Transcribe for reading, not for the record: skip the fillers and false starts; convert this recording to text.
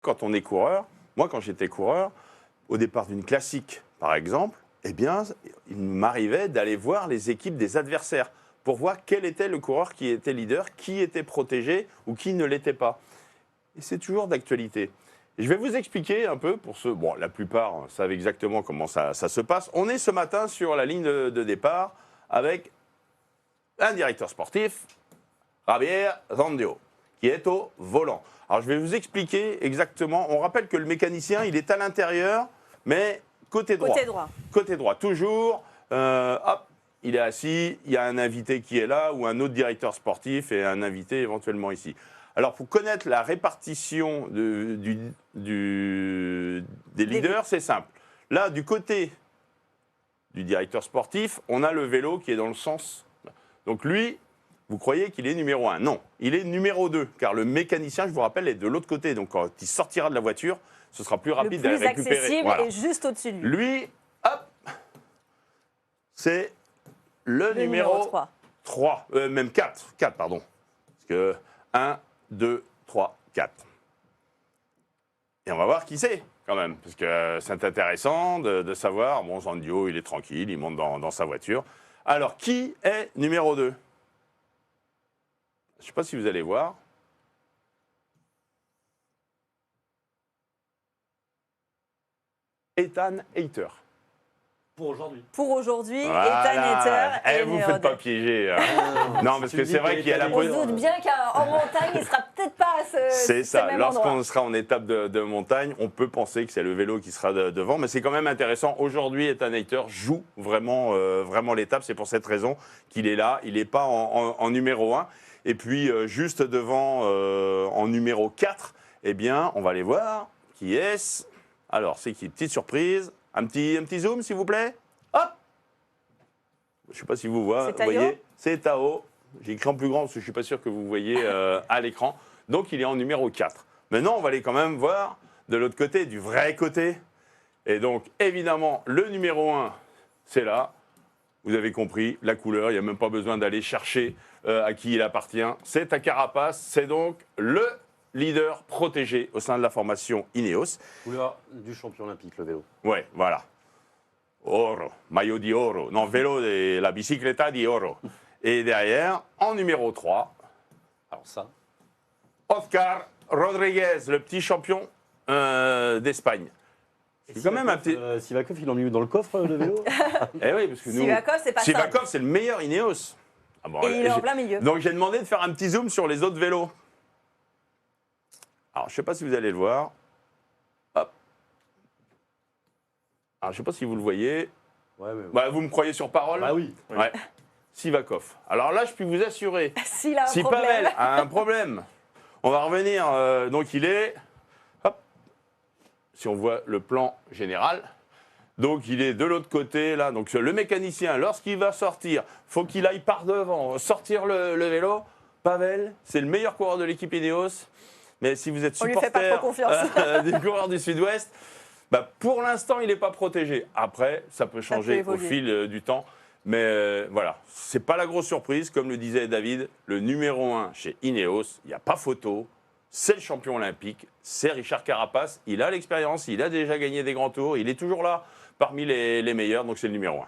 Quand on est coureur, moi quand j'étais coureur, au départ d'une classique par exemple, eh bien, il m'arrivait d'aller voir les équipes des adversaires pour voir quel était le coureur qui était leader, qui était protégé ou qui ne l'était pas. Et c'est toujours d'actualité. Et je vais vous expliquer un peu pour ceux, bon, la plupart savent exactement comment ça se passe. On est ce matin sur la ligne de départ avec un directeur sportif, Javier Zandio, qui est au volant. Alors je vais vous expliquer exactement. On rappelle que le mécanicien, il est à l'intérieur, mais côté droit. Côté droit. Côté droit, toujours. Hop, il est assis, il y a un invité qui est là, ou un autre directeur sportif et un invité éventuellement ici. Alors pour connaître la répartition des leaders, c'est simple. Là, du côté du directeur sportif, on a le vélo qui est dans le sens. Donc lui, vous croyez qu'il est numéro 1. Non, il est numéro 2, car le mécanicien, je vous rappelle, est de l'autre côté. Donc quand il sortira de la voiture, ce sera plus rapide d'aller récupérer. Accessible voilà. et juste au-dessus de lui. Lui, hop, c'est le numéro 3. Même 4, pardon. Parce que 1, 2, 3, 4. Et on va voir qui c'est, quand même. Parce que c'est intéressant de savoir. Bon, Zandio, il est tranquille, il monte dans sa voiture. Alors, qui est numéro 2 ? Je ne sais pas si vous allez voir. Ethan Hayter. Pour aujourd'hui. Pour aujourd'hui, Voilà. Ethan Hayter. Eh, vous ne faites pas piéger. Non, parce que c'est vrai qu'il y a la On se doute bien qu'en montagne, il ne sera peut-être pas à C'est ça. même Lorsqu'on sera en étape de montagne, on peut penser que c'est le vélo qui sera devant, mais c'est quand même intéressant. Aujourd'hui, Ethan Hayter joue vraiment l'étape. C'est pour cette raison qu'il est là. Il n'est pas en numéro 1. Et puis, juste devant, en numéro 4, eh bien, on va aller voir. Qui est-ce ? Alors, c'est qui ? Petite surprise. Un petit zoom, s'il vous plaît. Hop ! Je ne sais pas si vous voyez. C'est Tao. J'ai écrit en plus grand parce que je ne suis pas sûr que vous voyez à l'écran. Donc, il est en numéro 4. Maintenant, on va aller quand même voir de l'autre côté, du vrai côté. Et donc, évidemment, le numéro 1, c'est là. Vous avez compris, la couleur, il n'y a même pas besoin d'aller chercher à qui il appartient. C'est à Carapace, c'est donc le leader protégé au sein de la formation Ineos. Couleur du champion olympique, le vélo. Ouais, voilà. Oro, maillot di oro. Non, vélo, la bicicletta di oro. Et derrière, en numéro 3, alors ça, Oscar Rodriguez, le petit champion d'Espagne. C'est quand même un petit... Sivakov, il en a mis dans le coffre, le vélo. Eh oui, parce que nous... Sivakov, c'est pas ça. Sivakov, c'est le meilleur Ineos. Ah bon, et il est en plein milieu. Donc j'ai demandé de faire un petit zoom sur les autres vélos. Alors je ne sais pas si vous allez le voir. Hop. Alors je ne sais pas si vous le voyez. Ouais, mais... Bah, vous me croyez sur parole ? Bah oui. Ouais. Sivakov. Alors là, je peux vous assurer. Si Pavel a un problème, on va revenir. Donc il est... Hop. Si on voit le plan général... Donc il est de l'autre côté, là. Donc le mécanicien, lorsqu'il va sortir, faut qu'il aille par devant, sortir le vélo. Pavel, c'est le meilleur coureur de l'équipe Ineos. Mais si vous êtes supporter des coureurs du Sud-Ouest, bah, pour l'instant, il n'est pas protégé. Après, ça peut changer au fil du temps. Mais voilà, ce n'est pas la grosse surprise. Comme le disait David, le numéro 1 chez Ineos, il n'y a pas photo. C'est le champion olympique, c'est Richard Carapace. Il a l'expérience, il a déjà gagné des grands tours, il est toujours là parmi les meilleurs, donc c'est le numéro 1.